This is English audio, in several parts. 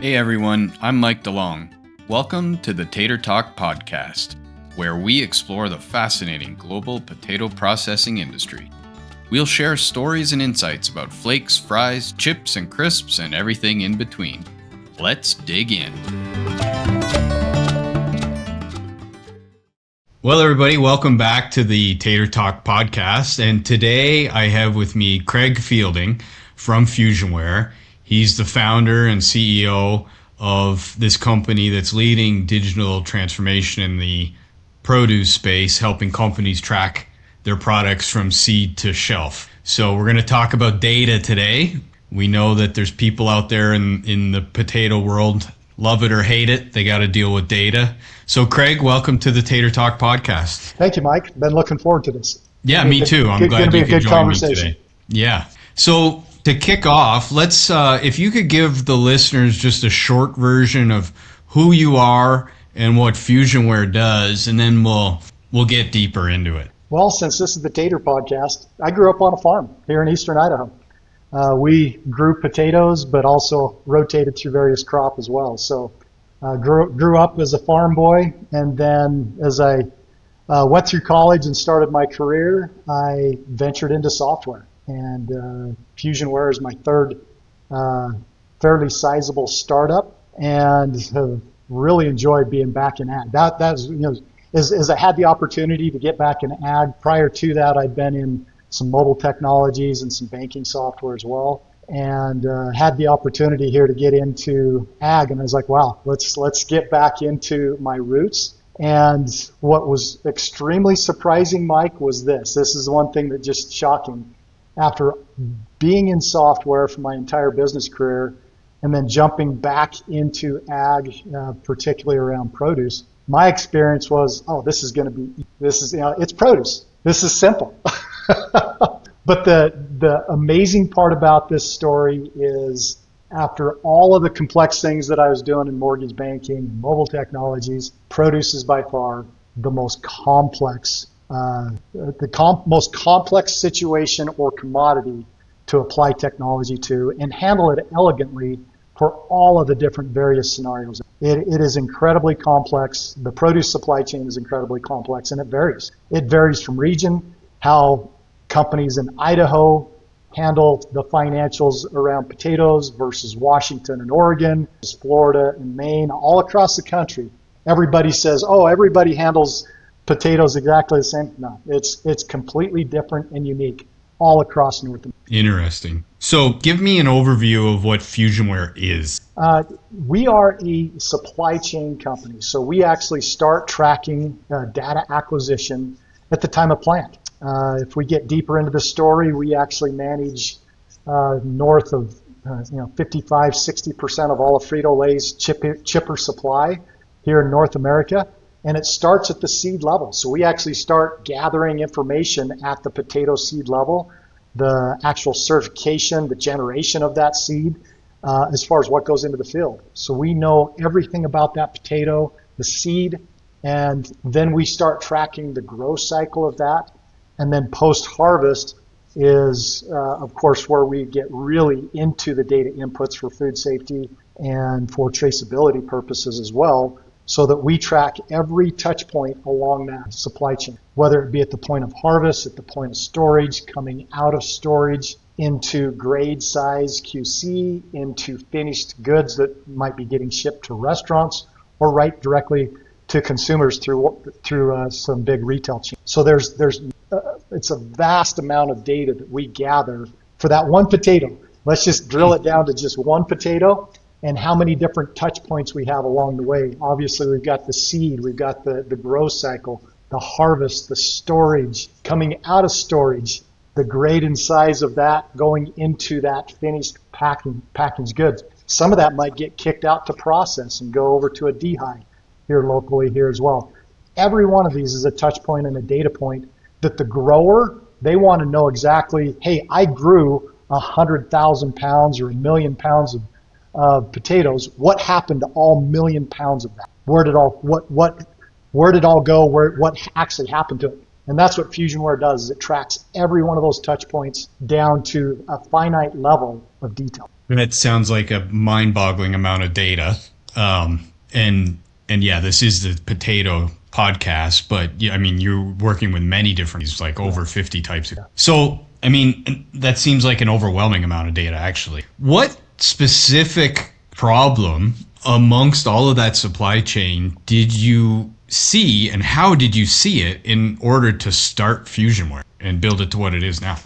Hey everyone, I'm Mike DeLong. Welcome to the Tater Talk podcast, where we explore the fascinating global potato processing industry. We'll share stories and insights about flakes, fries, chips, and crisps, and everything in between. Let's dig in. Well, everybody, welcome back to the Tater Talk podcast. And today I have with me Creg Fielding from Fusionware. He's the founder and CEO of this company that's leading digital transformation in the produce space, helping companies track their products from seed to shelf. So we're going to talk about data today. We know that there's people out there in the potato world, love it or hate it, they got to deal with data. So Creg, welcome to the Tater Talk podcast. Thank you, Mike. Been looking forward to this. Yeah, me too. I'm glad you could join me today. Yeah. So to kick off, let's, if you could give the listeners just a short version of who you are and what Fusionware does, and then we'll get deeper into it. Well, since this is the Tater podcast, I grew up on a farm here in eastern Idaho. We grew potatoes, but also rotated through various crops as well. So grew up as a farm boy, and then as I went through college and started my career, I ventured into software. And Fusionware is my third fairly sizable startup, and have really enjoyed being back in ag. That's as I had the opportunity to get back in ag. Prior to that, I'd been in some mobile technologies and some banking software as well, and had the opportunity here to get into ag. And I was like, wow, let's get back into my roots. And what was extremely surprising, Mike, was this. This is one thing that just shocking. After being in software for my entire business career, and then jumping back into ag, particularly around produce, my experience was, it's produce. This is simple. But the amazing part about this story is, after all of the complex things that I was doing in mortgage banking, mobile technologies, produce is by far the most complex most complex situation or commodity to apply technology to and handle it elegantly for all of the different various scenarios. It is incredibly complex. The produce supply chain is incredibly complex, and it varies. It varies from region, how companies in Idaho handle the financials around potatoes versus Washington and Oregon, Florida and Maine, all across the country. Everybody says, everybody handles potatoes exactly the same. No, it's completely different and unique all across North America. Interesting. So give me an overview of what Fusionware is. We are a supply chain company. So we actually start tracking data acquisition at the time of plant. If we get deeper into the story, we actually manage north of 55-60% of all of Frito-Lay's chipper supply here in North America. And it starts at the seed level. So we actually start gathering information at the potato seed level, the actual certification, the generation of that seed, as far as what goes into the field. So we know everything about that potato, the seed, and then we start tracking the growth cycle of that. And then post-harvest is, of course, where we get really into the data inputs for food safety and for traceability purposes as well, so that we track every touch point along that supply chain, whether it be at the point of harvest, at the point of storage, coming out of storage, into grade size QC, into finished goods that might be getting shipped to restaurants, or right directly to consumers through some big retail chains. So it's a vast amount of data that we gather for that one potato. Let's just drill it down to just one potato, and how many different touch points we have along the way. Obviously, we've got the seed, we've got the growth cycle, the harvest, the storage, coming out of storage, the grade and size of that going into that finished packaged goods. Some of that might get kicked out to process and go over to a dehy here locally here as well. Every one of these is a touch point and a data point that the grower, they want to know exactly, hey, I grew 100,000 pounds or 1 million pounds of potatoes. What happened to all 1 million pounds of that? Where did it all go? What actually happened to it? And that's what Fusionware does, is it tracks every one of those touch points down to a finite level of detail. That sounds like a mind-boggling amount of data. And yeah, this is the potato podcast, but yeah, I mean, you're working with many different, like over 50 types. So, I mean, that seems like an overwhelming amount of data, actually. What specific problem amongst all of that supply chain did you see, and how did you see it in order to start Fusionware and build it to what it is now?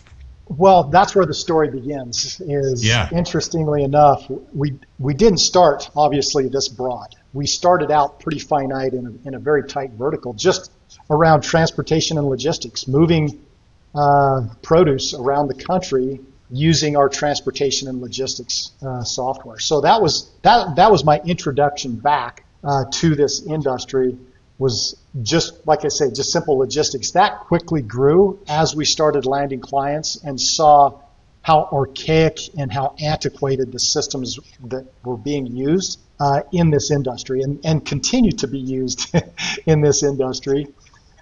Well, that's where the story begins. Yeah. Interestingly enough, we didn't start obviously this broad. We started out pretty finite in a very tight vertical, just around transportation and logistics, moving produce around the country using our transportation and logistics software. So that was my introduction back to this industry. Was just, like I say, just simple logistics. That quickly grew as we started landing clients and saw how archaic and how antiquated the systems that were being used in this industry and continue to be used in this industry,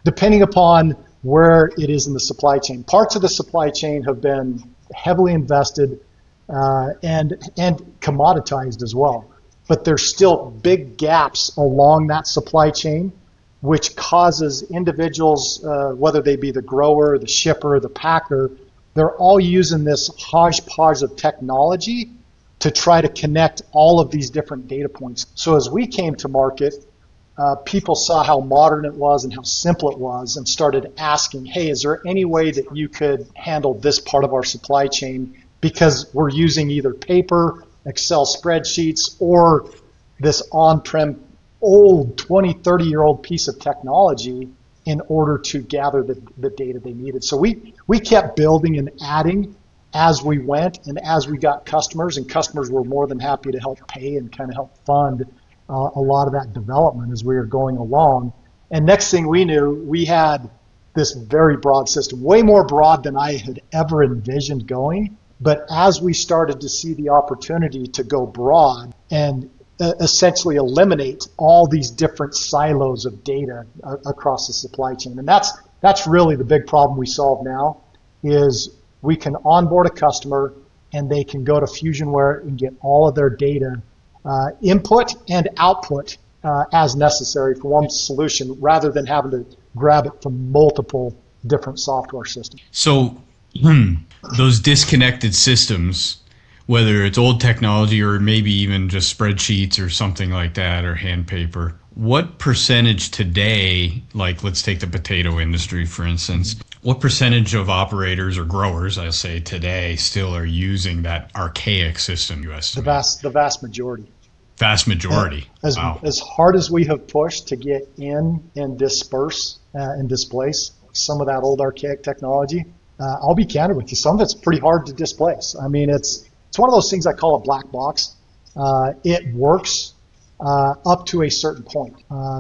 depending upon where it is in the supply chain. Parts of the supply chain have been heavily invested and commoditized as well. But there's still big gaps along that supply chain, which causes individuals, whether they be the grower, the shipper, the packer, they're all using this hodgepodge of technology to try to connect all of these different data points. So as we came to market, people saw how modern it was and how simple it was and started asking, hey, is there any way that you could handle this part of our supply chain? Because we're using either paper, Excel spreadsheets, or this on-prem old 20, 30-year-old piece of technology in order to gather the data they needed. So we kept building and adding as we went and as we got customers, and customers were more than happy to help pay and kind of help fund a lot of that development as we were going along. And next thing we knew, we had this very broad system, way more broad than I had ever envisioned going. But as we started to see the opportunity to go broad and essentially eliminate all these different silos of data across the supply chain. And that's really the big problem we solve now is we can onboard a customer and they can go to Fusionware and get all of their data input and output as necessary for one solution rather than having to grab it from multiple different software systems. So those disconnected systems, whether it's old technology or maybe even just spreadsheets or something like that or hand paper, what percentage today, like let's take the potato industry for instance, what percentage of operators or growers, I'll say today, still are using that archaic system? The vast majority. Vast majority. Wow. As hard as we have pushed to get in and disperse and displace some of that old archaic technology, I'll be candid with you, some of it's pretty hard to displace. I mean, it's one of those things I call a black box. It works up to a certain point.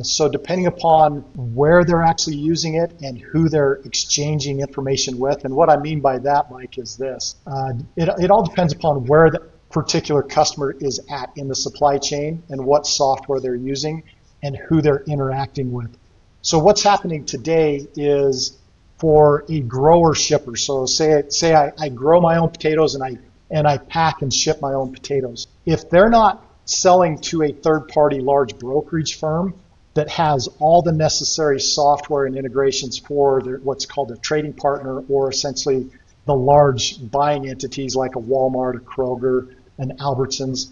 So depending upon where they're actually using it and who they're exchanging information with, and what I mean by that, Mike, is this. It all depends upon where the particular customer is at in the supply chain and what software they're using and who they're interacting with. So what's happening today is for a grower shipper. So say I grow my own potatoes and I pack and ship my own potatoes. If they're not selling to a third-party large brokerage firm that has all the necessary software and integrations for what's called a trading partner, or essentially the large buying entities like a Walmart, a Kroger, an Albertsons,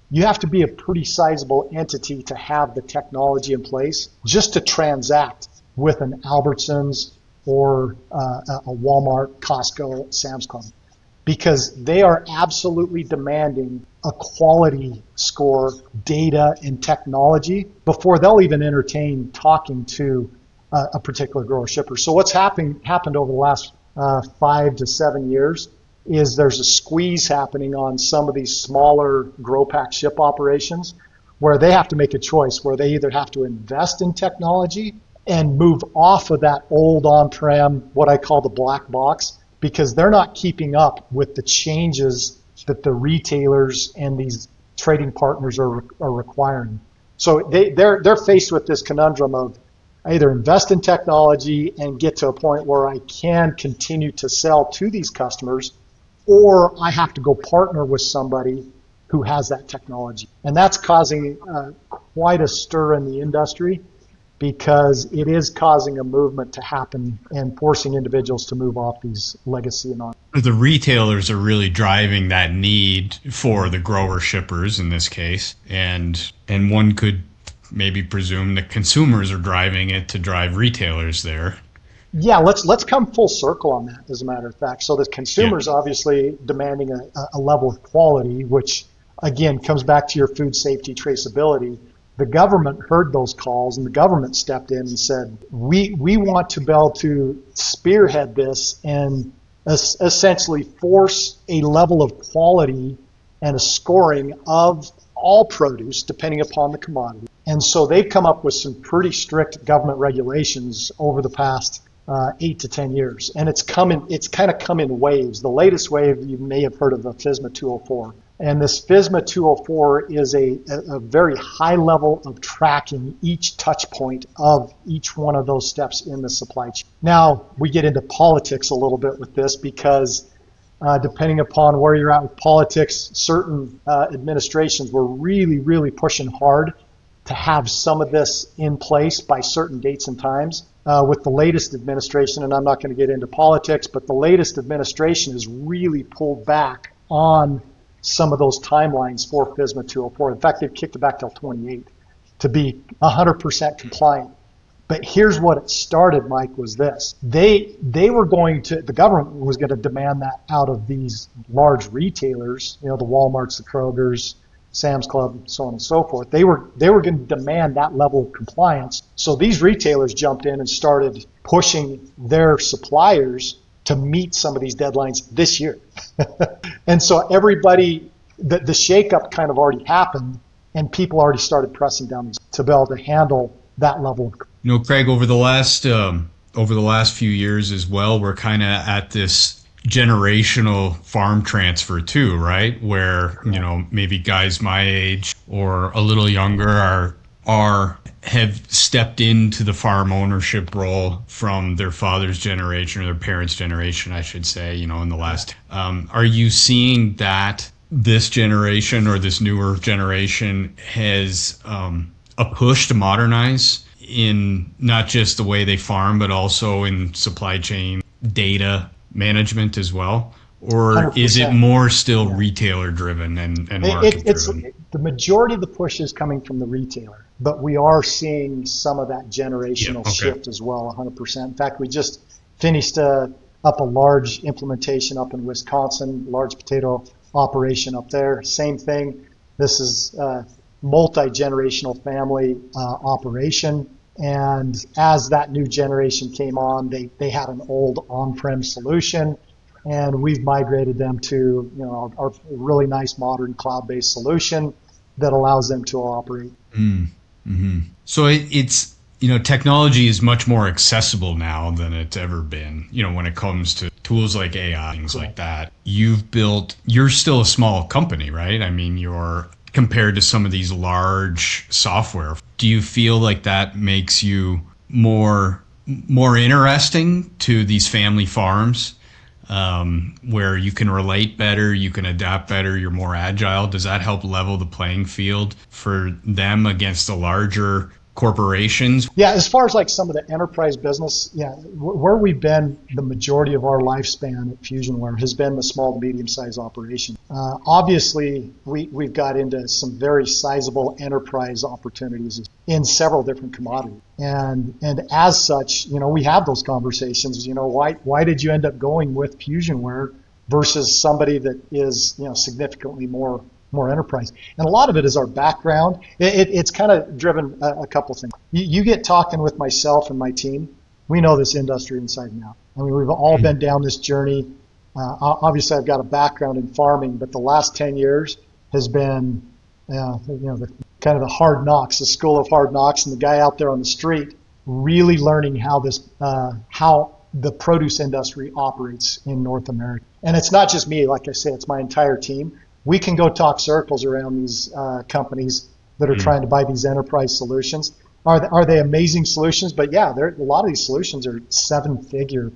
you have to be a pretty sizable entity to have the technology in place just to transact with an Albertsons or a Walmart, Costco, Sam's Club, because they are absolutely demanding a quality score, data, and technology before they'll even entertain talking to a particular grower shipper. So what's happened over the last 5 to 7 years is there's a squeeze happening on some of these smaller grow pack ship operations where they have to make a choice where they either have to invest in technology and move off of that old on-prem, what I call the black box, because they're not keeping up with the changes that the retailers and these trading partners are requiring. So they're faced with this conundrum of either invest in technology and get to a point where I can continue to sell to these customers, or I have to go partner with somebody who has that technology. And that's causing quite a stir in the industry, because it is causing a movement to happen and forcing individuals to move off these legacy and on. The retailers are really driving that need for the grower shippers in this case, and one could maybe presume that consumers are driving it to drive retailers there. Yeah, let's come full circle on that, as a matter of fact. So the consumers obviously demanding a level of quality, which again comes back to your food safety traceability. The government heard those calls, and the government stepped in and said, we want to be able to spearhead this and essentially force a level of quality and a scoring of all produce depending upon the commodity. And so they've come up with some pretty strict government regulations over the past 8 to 10 years. And it's kind of come in waves. The latest wave, you may have heard of the FSMA 204. And this FSMA 204 is a very high level of tracking each touch point of each one of those steps in the supply chain. Now, we get into politics a little bit with this, because depending upon where you're at with politics, certain administrations were really, really pushing hard to have some of this in place by certain dates and times. With the latest administration, and I'm not going to get into politics, but the latest administration has really pulled back on some of those timelines for FSMA 204. In fact, they've kicked it back till 28 to be 100% compliant. But here's what it started, Mike, was this. They were going to, the government was going to demand that out of these large retailers, the Walmarts, the Krogers, Sam's Club, so on and so forth. They were going to demand that level of compliance. So these retailers jumped in and started pushing their suppliers to meet some of these deadlines this year. And so everybody, the shakeup kind of already happened, and people already started pressing down to be able to handle that level. Craig, over the last few years as well, we're kind of at this generational farm transfer too, right? Where, maybe guys my age or a little younger have stepped into the farm ownership role from their father's generation, or their parents' generation, I should say, in the last. Are you seeing that this generation, or this newer generation, has a push to modernize in not just the way they farm, but also in supply chain data management as well? Or 100%. Is it more still retailer driven and market driven? The majority of the push is coming from the retailer, but we are seeing some of that generational shift as well, 100%. In fact, we just finished up a large implementation up in Wisconsin, large potato operation up there. Same thing. This is a multi-generational family operation. And as that new generation came on, they had an old on-prem solution, and we've migrated them to our really nice modern cloud-based solution that allows them to operate. Mm-hmm. So it's technology is much more accessible now than it's ever been. When it comes to tools like AI, things like that. You're still a small company, right? I mean, you're compared to some of these large software. Do you feel like that makes you more interesting to these family farms, where you can relate better, you can adapt better, you're more agile? Does that help level the playing field for them against the larger corporations? Yeah, as far as like some of the enterprise business, where we've been the majority of our lifespan at Fusionware has been the small to medium-sized operation. Obviously, we've got into some very sizable enterprise opportunities in several different commodities. And as such, we have those conversations, why did you end up going with Fusionware versus somebody that is, significantly more enterprise? And a lot of it is our background. It's kind of driven a couple things. You get talking with myself and my team, we know this industry inside and out. I mean, we've all been down this journey. Obviously, I've got a background in farming, but the last 10 years has been, the kind of the hard knocks, the school of hard knocks, and the guy out there on the street really learning how the produce industry operates in North America. And it's not just me, like I say, it's my entire team. We can go talk circles around these companies that are trying to buy these enterprise solutions. Are they amazing solutions? But yeah, a lot of these solutions are 7-figure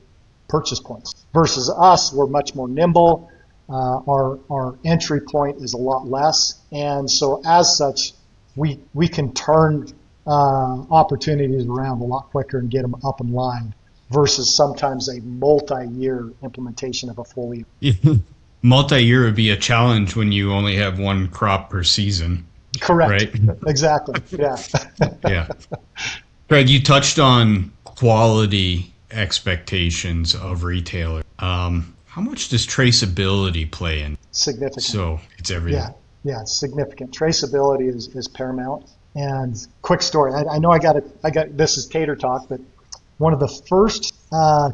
purchase points. Versus us, we're much more nimble. our entry point is a lot less, and so as such, we can turn opportunities around a lot quicker and get them up and live versus sometimes a multi-year implementation of a full year. Multi-year would be a challenge when you only have one crop per season. Correct. Right? Exactly. Yeah. Yeah. Greg, you touched on quality expectations of retailers. How much does traceability play in? Significant. So it's everything. Yeah, it's significant. Traceability is paramount. And quick story. I know I got this is Tater Talk, but one of the first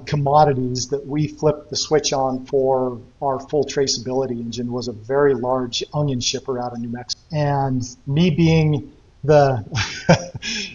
commodities that we flipped the switch on for our full traceability engine was a very large onion shipper out of New Mexico. And me being the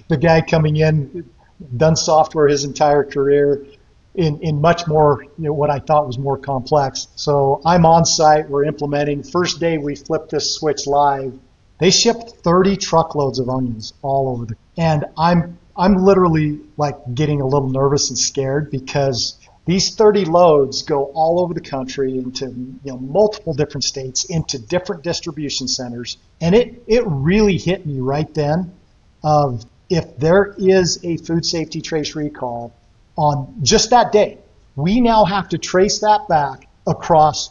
the guy coming in, done software his entire career in much more, what I thought was more complex. So I'm on site, we're implementing. First day we flipped this switch live, they shipped 30 truckloads of onions all over and I'm literally like getting a little nervous and scared because these 30 loads go all over the country into multiple different states, into different distribution centers. And it really hit me right then of if there is a food safety trace recall on just that day, we now have to trace that back across,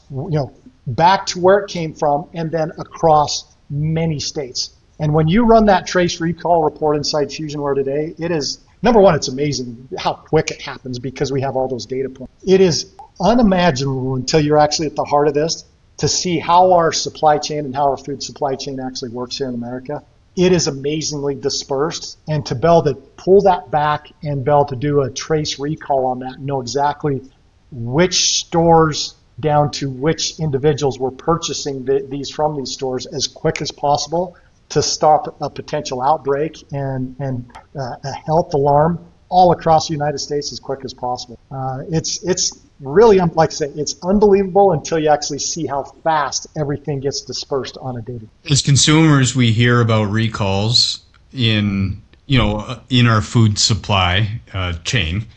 back to where it came from and then across many states. And when you run that trace recall report inside Fusionware today, it is, number one, it's amazing how quick it happens because we have all those data points. It is unimaginable until you're actually at the heart of this to see how our supply chain and how our food supply chain actually works here in America. It is amazingly dispersed, and to be able to pull that back and be able to do a trace recall on that and know exactly which stores down to which individuals were purchasing these from these stores as quick as possible to stop a potential outbreak and a health alarm all across the United States as quick as possible. It's really, like I say, it's unbelievable until you actually see how fast everything gets dispersed on a daily. As consumers, we hear about recalls in our food supply chain,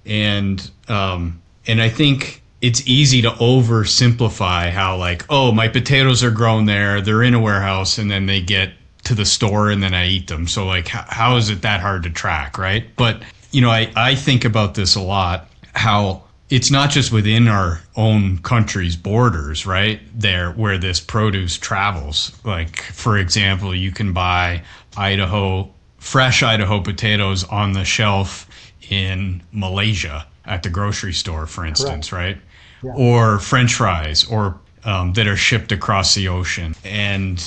and I think it's easy to oversimplify how my potatoes are grown there, they're in a warehouse, and then they get to the store and then I eat them. So how is it that hard to track, right? But I think about this a lot, how it's not just within our own country's borders, right? There where this produce travels. Like, for example, you can buy fresh Idaho potatoes on the shelf in Malaysia at the grocery store, for instance, Correct. right? Yeah. Or French fries, or that are shipped across the ocean. And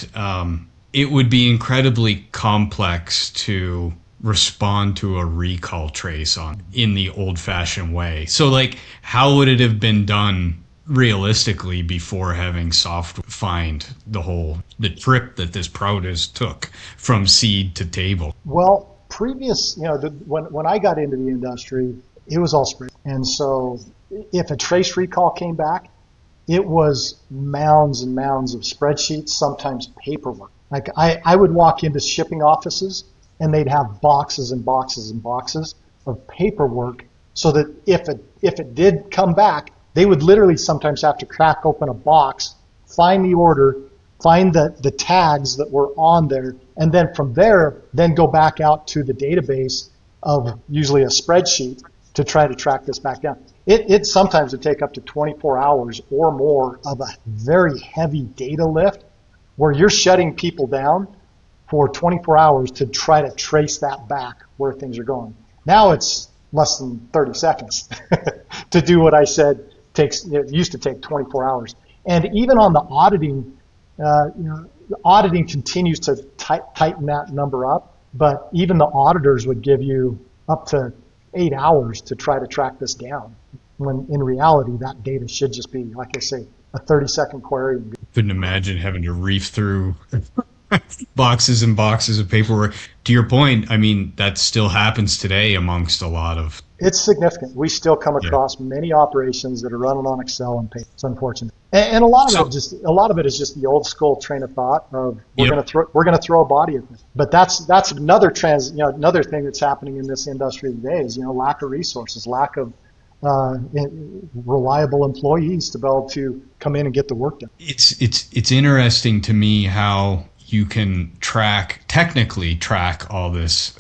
it would be incredibly complex to respond to a recall trace in the old-fashioned way. So how would it have been done realistically before having software find the trip that this produce took from seed to table? Well, when I got into the industry, it was all spread. And so if a trace recall came back, it was mounds and mounds of spreadsheets, sometimes paperwork. Like I would walk into shipping offices and they'd have boxes and boxes and boxes of paperwork so that if it did come back, they would literally sometimes have to crack open a box, find the order, find the tags that were on there, and then from there, then go back out to the database of usually a spreadsheet to try to track this back down. It sometimes would take up to 24 hours or more of a very heavy data lift where you're shutting people down for 24 hours to try to trace that back where things are going. Now it's less than 30 seconds to do what I said it used to take 24 hours. And even on the auditing, the auditing continues to tighten that number up, but even the auditors would give you up to 8 hours to try to track this down, when in reality that data should just be, like I say, a 30-second query. Couldn't imagine having to reef through boxes and boxes of paperwork. To your point, I mean, that still happens today amongst a lot of... It's significant. We still come across many operations that are running on Excel and paper. It's unfortunate. And a lot of it is just the old school train of thought of we're going to throw a body at this. But that's another thing that's happening in this industry today is lack of resources, lack of reliable employees to be able to come in and get the work done. It's interesting to me how you can technically track all this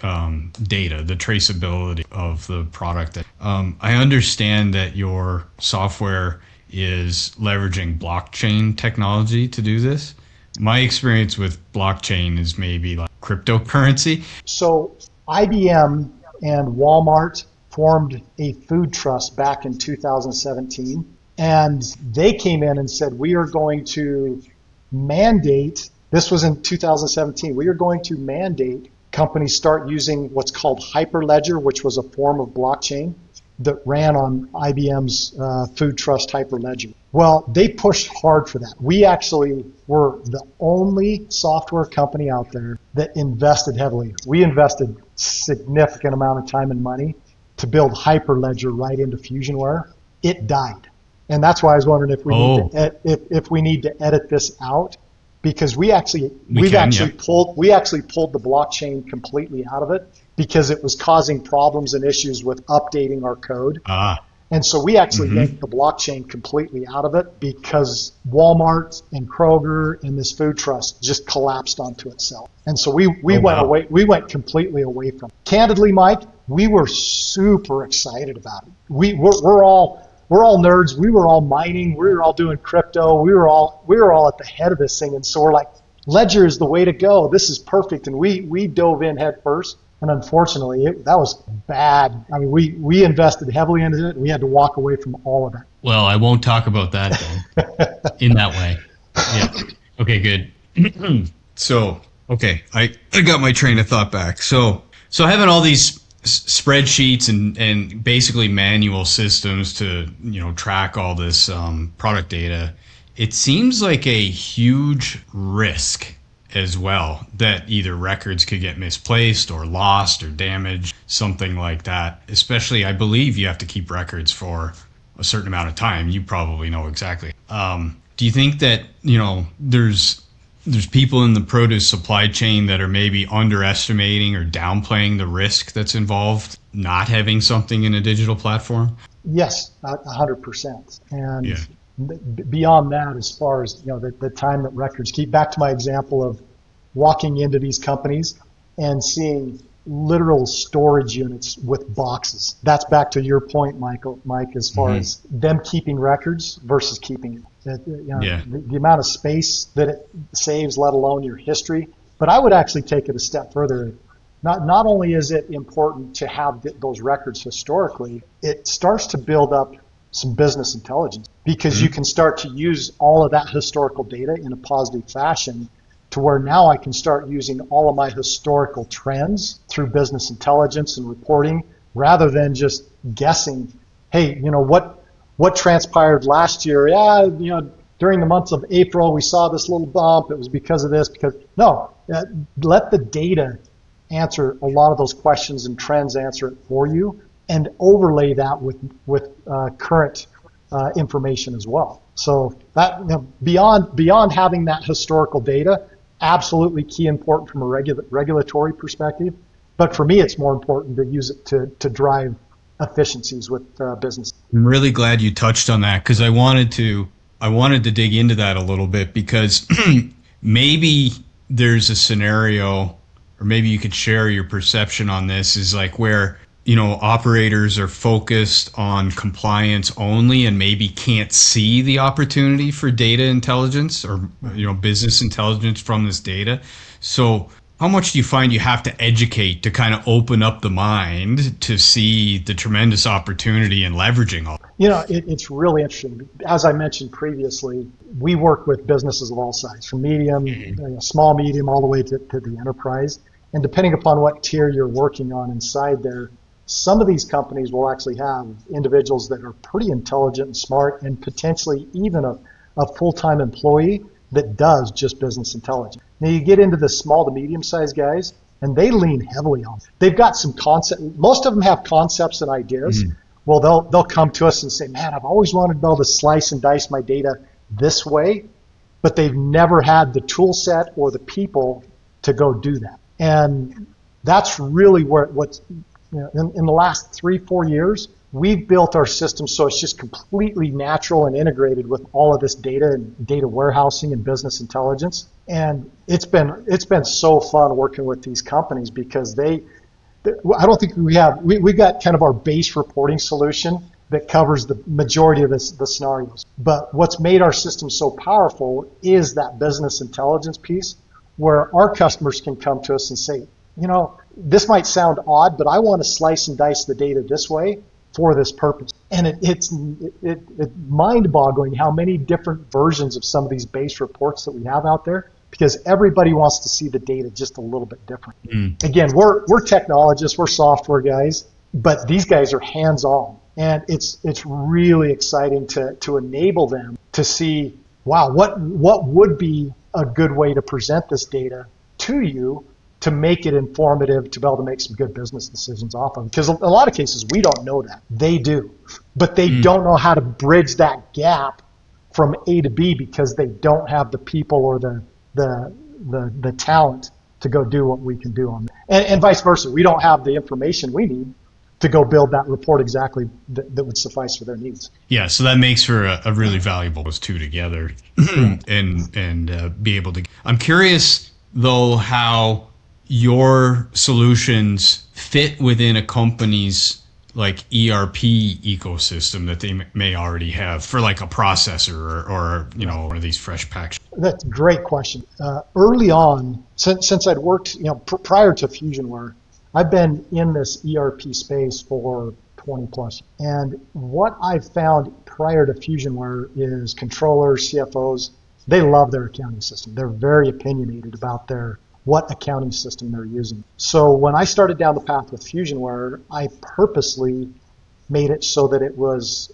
data, the traceability of the product. I understand that your software is leveraging blockchain technology to do this. My experience with blockchain is maybe like cryptocurrency. So IBM and Walmart formed a food trust back in 2017, and they came in and said, we are going to mandate, this was in 2017, we are going to mandate companies start using what's called Hyperledger, which was a form of blockchain that ran on IBM's food trust Hyperledger. Well, they pushed hard for that. We actually were the only software company out there that invested heavily. We invested significant amount of time and money to build Hyperledger right into Fusionware. It died. And that's why I was wondering if we need to edit this out, because we actually pulled the blockchain completely out of it because it was causing problems and issues with updating our code. And so we actually yanked the blockchain completely out of it because Walmart and Kroger and this food trust just collapsed onto itself. And so we went completely away from it. Candidly, Mike, we were super excited about it. We're all nerds. We were all mining. We were all doing crypto. We were all at the head of this thing. And so we're like, Ledger is the way to go. This is perfect. And we dove in head first. And unfortunately, that was bad. I mean, we invested heavily into it. And we had to walk away from all of it. Well, I won't talk about that then, in that way. Yeah. Okay, good. So, okay, I got my train of thought back. So having all these spreadsheets and basically manual systems to track all this product data, it seems like a huge risk as well that either records could get misplaced or lost or damaged, something like that. Especially, I believe you have to keep records for a certain amount of time. You probably know exactly. Do you think that there's people in the produce supply chain that are maybe underestimating or downplaying the risk that's involved not having something in a digital platform? Yes, 100%. And beyond that, as far as the time that records keep, back to my example of walking into these companies and seeing literal storage units with boxes. That's back to your point, Mike, as far as them keeping records versus keeping it. The amount of space that it saves, let alone your history. But I would actually take it a step further. Not only is it important to have those records historically, it starts to build up some business intelligence because you can start to use all of that historical data in a positive fashion to where now I can start using all of my historical trends through business intelligence and reporting rather than just guessing, hey, what transpired last year? During the months of April, we saw this little bump. It was because of this. Let the data answer a lot of those questions and trends, answer it for you, and overlay that with current information as well. So that beyond having that historical data, absolutely key important from a regulatory perspective. But for me, it's more important to use it to drive efficiencies with business. I'm really glad you touched on that because I wanted to dig into that a little bit because maybe there's a scenario, or maybe you could share your perception on this, is like where operators are focused on compliance only and maybe can't see the opportunity for data intelligence or business intelligence from this data. So how much do you find you have to educate to kind of open up the mind to see the tremendous opportunity in leveraging all? It's really interesting. As I mentioned previously, we work with businesses of all sizes, from medium, small, medium, all the way to the enterprise. And depending upon what tier you're working on inside there, some of these companies will actually have individuals that are pretty intelligent and smart and potentially even a full-time employee that does just business intelligence. Now you get into the small to medium-sized guys, and they lean heavily on it. They've got some concept. Most of them have concepts and ideas. Well, they'll come to us and say, man, I've always wanted to be able to slice and dice my data this way, but they've never had the tool set or the people to go do that. And that's really where what's in the last 3-4 years, we've built our system so it's just completely natural and integrated with all of this data and data warehousing and business intelligence. And it's been so fun working with these companies because I don't think we've got kind of our base reporting solution that covers the majority of the scenarios. But what's made our system so powerful is that business intelligence piece where our customers can come to us and say, this might sound odd, but I want to slice and dice the data this way for this purpose. And it's mind-boggling how many different versions of some of these base reports that we have out there, because everybody wants to see the data just a little bit different. Again, we're technologists, we're software guys, but these guys are hands-on. And it's really exciting to enable them to see, wow, what would be a good way to present this data to you to make it informative, to be able to make some good business decisions off of. Because a lot of cases, we don't know that. They do. But they don't know how to bridge that gap from A to B because they don't have the people or the talent to go do what we can do on that. And vice versa. We don't have the information we need to go build that report exactly that would suffice for their needs. Yeah, so that makes for a really valuable those two together and be able to. I'm curious though how your solutions fit within a company's like ERP ecosystem that they may already have for like a processor or one of these fresh packs. That's a great question. Early on, since I'd worked, prior to Fusionware, I've been in this ERP space for 20 plus. And what I've found prior to Fusionware is controllers, CFOs, they love their accounting system. They're very opinionated about what accounting system they're using. So when I started down the path with Fusionware, I purposely made it so that it was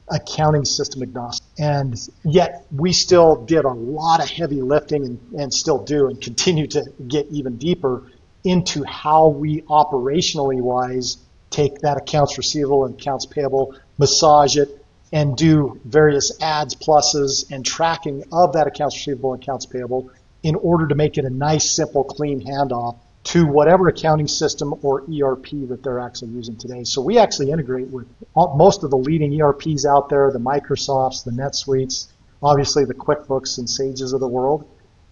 accounting system agnostic. And yet we still did a lot of heavy lifting and still do and continue to get even deeper into how we operationally wise take that accounts receivable and accounts payable, massage it, and do various adds, pluses, and tracking of that accounts receivable and accounts payable in order to make it a nice, simple, clean handoff to whatever accounting system or ERP that they're actually using today. So we actually integrate with most of the leading ERPs out there, the Microsofts, the NetSuites, obviously the QuickBooks and Sages of the world.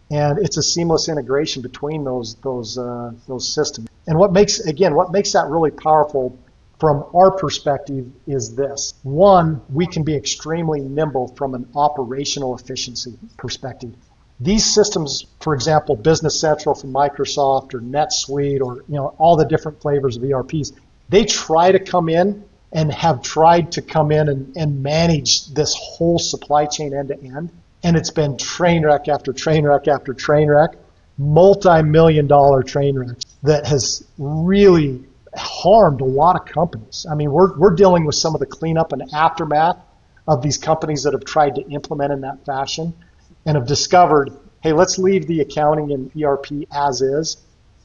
And it's a seamless integration between those systems. And what makes that really powerful from our perspective is this. One, we can be extremely nimble from an operational efficiency perspective. These systems, for example, Business Central from Microsoft or NetSuite or all the different flavors of ERPs, they try to come in and have tried to come in and manage this whole supply chain end to end. And it's been train wreck after train wreck after train wreck, multi-million-dollar train wrecks that has really harmed a lot of companies. I mean, we're dealing with some of the cleanup and aftermath of these companies that have tried to implement in that fashion and have discovered, hey, let's leave the accounting and ERP as is,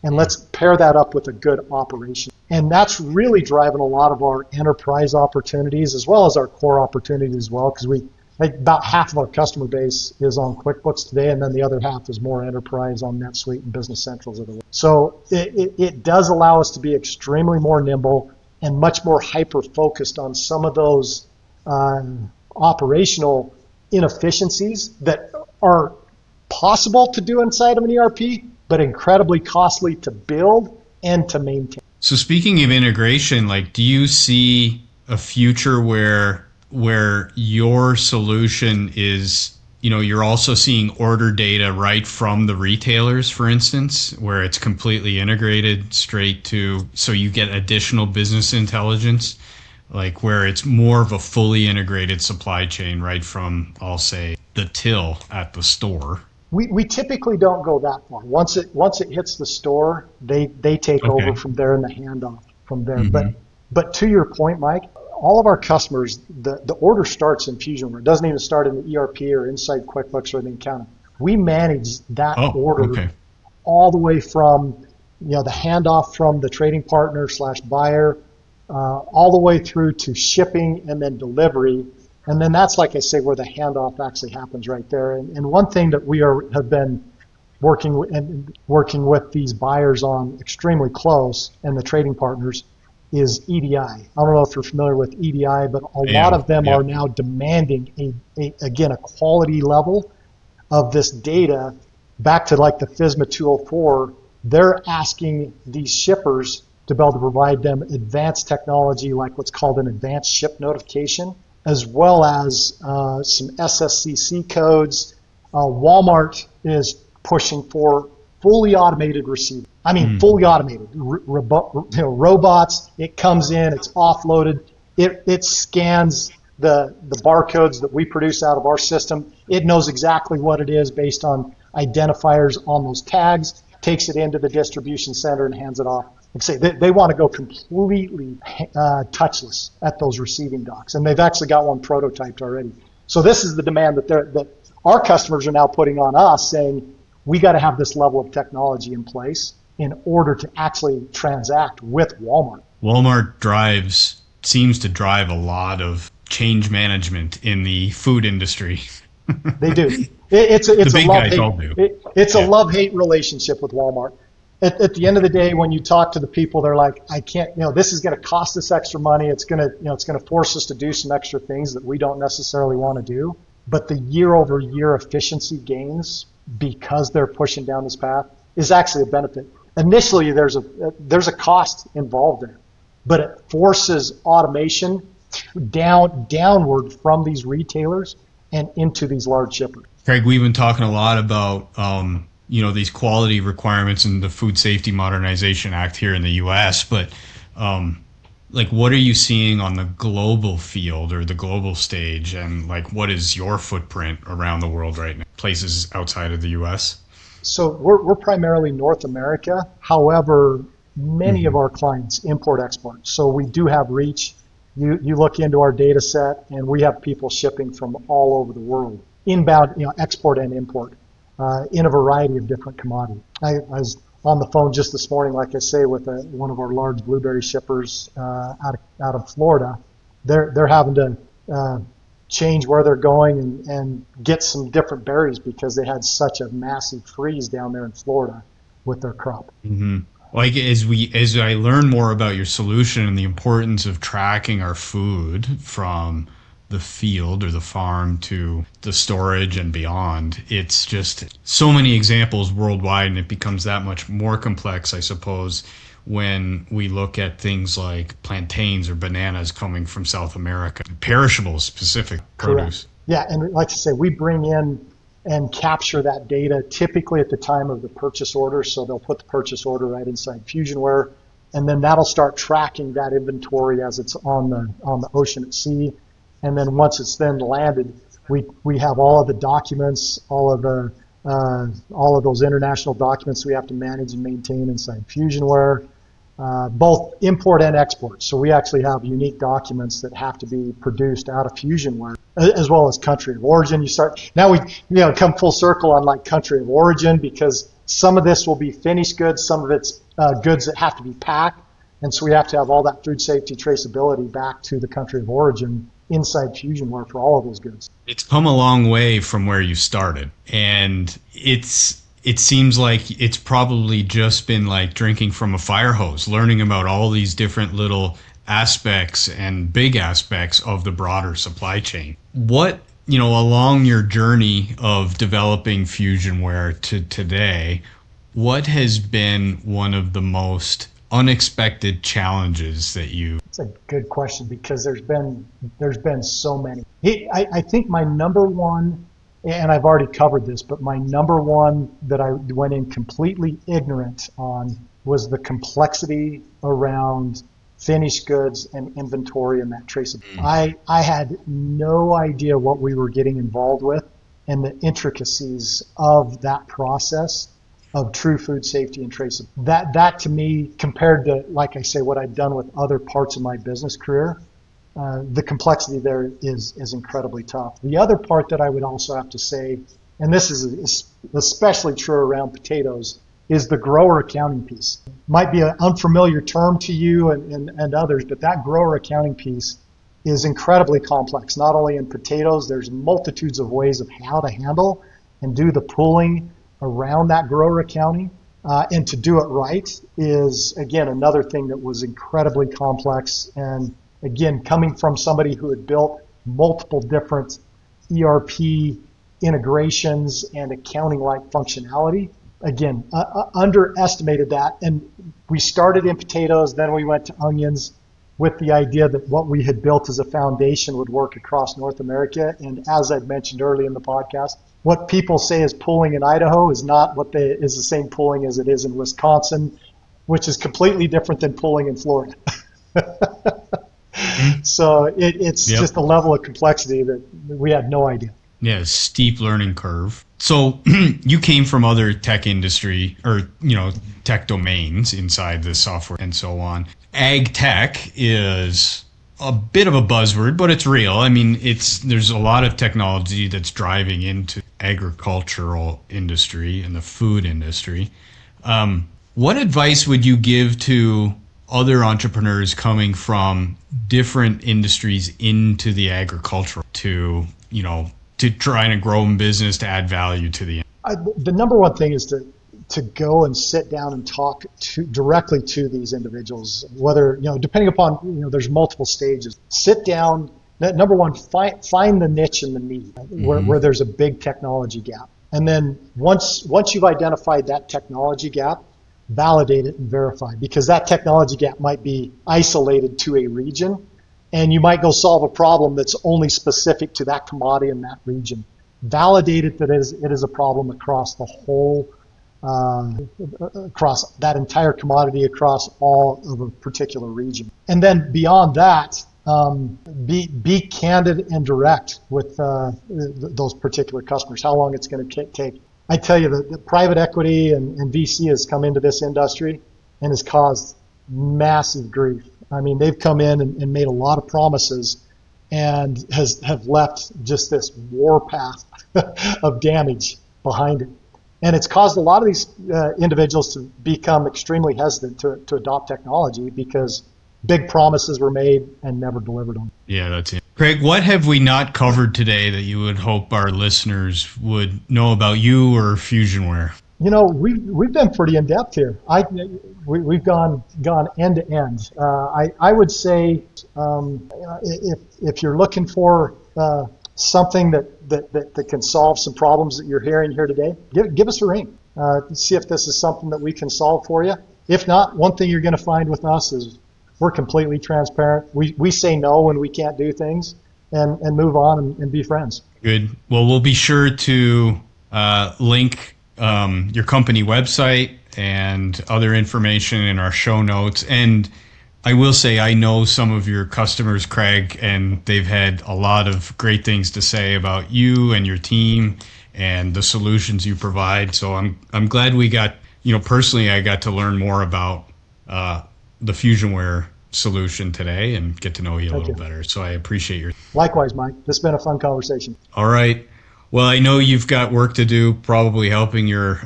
and let's pair that up with a good operation. And that's really driving a lot of our enterprise opportunities as well as our core opportunities as well, because about half of our customer base is on QuickBooks today, and then the other half is more enterprise on NetSuite and Business Centrals of the world. So it does allow us to be extremely more nimble and much more hyper-focused on some of those operational inefficiencies that are possible to do inside of an ERP, but incredibly costly to build and to maintain. So speaking of integration, do you see a future where your solution is, you're also seeing order data right from the retailers, for instance, where it's completely integrated straight to, so you get additional business intelligence, where it's more of a fully integrated supply chain right from, I'll say, the till at the store? We typically don't go that far. Once it hits the store, they take over from there and the handoff from there. Mm-hmm. But to your point, Mike, all of our customers, the order starts in Fusionware. It doesn't even start in the ERP or inside QuickBooks or the accounting. We manage that order all the way from the handoff from the trading partner / buyer all the way through to shipping and then delivery. And then that's, like I say, where the handoff actually happens right there. And one thing that we have been working with these buyers on extremely close and the trading partners is EDI. I don't know if you're familiar with EDI, but a Yeah, lot of them yeah. are now demanding again, a quality level of this data back to like the FSMA 204. They're asking these shippers to be able to provide them advanced technology like what's called an advanced ship notification, as well as some SSCC codes. Walmart is pushing for fully automated receiving. I mean, fully automated. Robots, it comes in, it's offloaded, it scans the barcodes that we produce out of our system. It knows exactly what it is based on identifiers on those tags, takes it into the distribution center and hands it off. Like I say, they want to go completely touchless at those receiving docks, and they've actually got one prototyped already. So this is the demand that our customers are now putting on us, saying we got to have this level of technology in place in order to actually transact with Walmart. Walmart seems to drive a lot of change management in the food industry. They do. It's The a big love guys all do. hate. It's a Yeah. love-hate relationship with Walmart. At the end of the day, when you talk to the people, they're like, I can't, this is going to cost us extra money. It's going to, it's going to force us to do some extra things that we don't necessarily want to do. But the year-over-year efficiency gains, because they're pushing down this path, is actually a benefit. Initially, there's a cost involved there, but it forces automation downward from these retailers and into these large shippers. Craig, we've been talking a lot about these quality requirements in the Food Safety Modernization Act here in the U.S., but what are you seeing on the global field or the global stage, and what is your footprint around the world right now, places outside of the U.S.? So we're primarily North America. However, many of our clients import-export. So we do have reach. You look into our data set, and we have people shipping from all over the world, inbound, export and import, in a variety of different commodities. I was on the phone just this morning, like I say, with one of our large blueberry shippers out of Florida. They're having to change where they're going and get some different berries because they had such a massive freeze down there in Florida with their crop. Mm-hmm. As I learn more about your solution and the importance of tracking our food from the field or the farm to the storage and beyond, it's just so many examples worldwide, and it becomes that much more complex, I suppose, when we look at things like plantains or bananas coming from South America, perishable specific produce. Correct. Yeah, and like I say, we bring in and capture that data typically at the time of the purchase order. So they'll put the purchase order right inside Fusionware, and then that'll start tracking that inventory as it's on the ocean at sea. And then once it's then landed, we have all of the documents, all of those international documents we have to manage and maintain inside Fusionware, both import and export. So we actually have unique documents that have to be produced out of Fusionware, as well as country of origin. Now we come full circle on country of origin, because some of this will be finished goods, some of it's goods that have to be packed, and so we have to have all that food safety traceability back to the country of origin inside Fusionware for all of those goods. It's come a long way from where you started, and it seems like it's probably just been like drinking from a fire hose, learning about all these different little aspects and big aspects of the broader supply chain. What, along your journey of developing Fusionware to today, what has been one of the most unexpected challenges that you... It's a good question, because there's been so many. I think my number one, and I've already covered this, but my number one that I went in completely ignorant on was the complexity around finished goods and inventory and that traceability. I had no idea what we were getting involved with and the intricacies of that process of true food safety and traceability. That to me, compared to, like I say, what I've done with other parts of my business career, the complexity there is incredibly tough. The other part that I would also have to say, and this is especially true around potatoes, is the grower accounting piece. Might be an unfamiliar term to you and others, but that grower accounting piece is incredibly complex. Not only in potatoes, there's multitudes of ways of how to handle and do the pooling around that grower accounting. And to do it right is, again, another thing that was incredibly complex. And again, coming from somebody who had built multiple different ERP integrations and accounting-like functionality, again, underestimated that. And we started in potatoes, then we went to onions with the idea that what we had built as a foundation would work across North America. And as I've mentioned early in the podcast, what people say is pooling in Idaho is not is the same pooling as it is in Wisconsin, which is completely different than pooling in Florida. So it's just a level of complexity that we had no idea. Yeah, steep learning curve. So you came from other tech industry or, tech domains inside the software and so on. Ag tech is a bit of a buzzword, but it's real. I mean, there's a lot of technology that's driving into agricultural industry and the food industry. What advice would you give to other entrepreneurs coming from different industries into the agricultural to try and grow in business, to add value to the number one thing is to go and sit down and talk directly to these individuals, whether, depending upon, there's multiple stages. Sit down, number one, find the niche and the need where there's a big technology gap. And then once you've identified that technology gap, validate it and verify, because that technology gap might be isolated to a region, and you might go solve a problem that's only specific to that commodity in that region. Validate it that it is a problem across the whole, across that entire commodity, across all of a particular region. And then beyond that, be candid and direct with those particular customers, how long it's going to take. I tell you that the private equity and VC has come into this industry and has caused massive grief. I mean, they've come in and made a lot of promises and have left just this warpath of damage behind it. And it's caused a lot of these individuals to become extremely hesitant to adopt technology because big promises were made and never delivered on. Yeah, that's it. Creg, what have we not covered today that you would hope our listeners would know about you or Fusionware? We've been pretty in depth here. We've gone end to end. I would say if you're looking for something that can solve some problems that you're hearing here today, give us a ring. See if this is something that we can solve for you. If not, one thing you're going to find with us is we're completely transparent. We say no when we can't do things and move on and be friends. Good. Well, we'll be sure to link your company website and other information in our show notes. And I will say, I know some of your customers, Creg, and they've had a lot of great things to say about you and your team and the solutions you provide. So I'm glad we got, personally, I got to learn more about the Fusionware solution today and get to know you a little better. So I appreciate your. Likewise, Mike. This has been a fun conversation. All right. Well, I know you've got work to do, probably helping your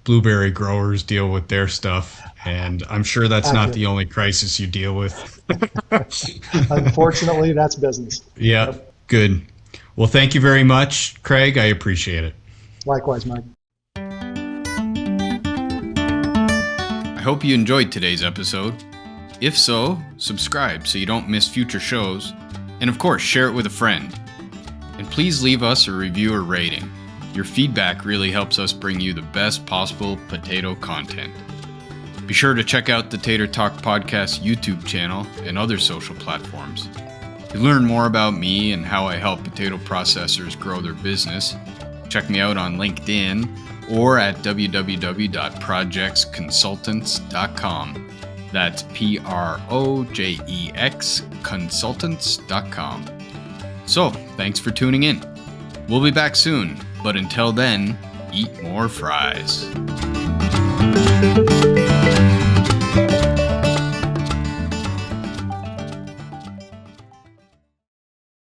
blueberry growers deal with their stuff. And I'm sure that's not the only crisis you deal with. Unfortunately, that's business. Yeah, good. Well, thank you very much, Creg. I appreciate it. Likewise, Mike. I hope you enjoyed today's episode. If so, subscribe so you don't miss future shows. And of course, share it with a friend. And please leave us a review or rating. Your feedback really helps us bring you the best possible potato content. Be sure to check out the Tater Talk Podcast YouTube channel and other social platforms. To learn more about me and how I help potato processors grow their business, check me out on LinkedIn or at www.projectsconsultants.com. That's PROJEX consultants.com. So, thanks for tuning in. We'll be back soon, but until then, eat more fries.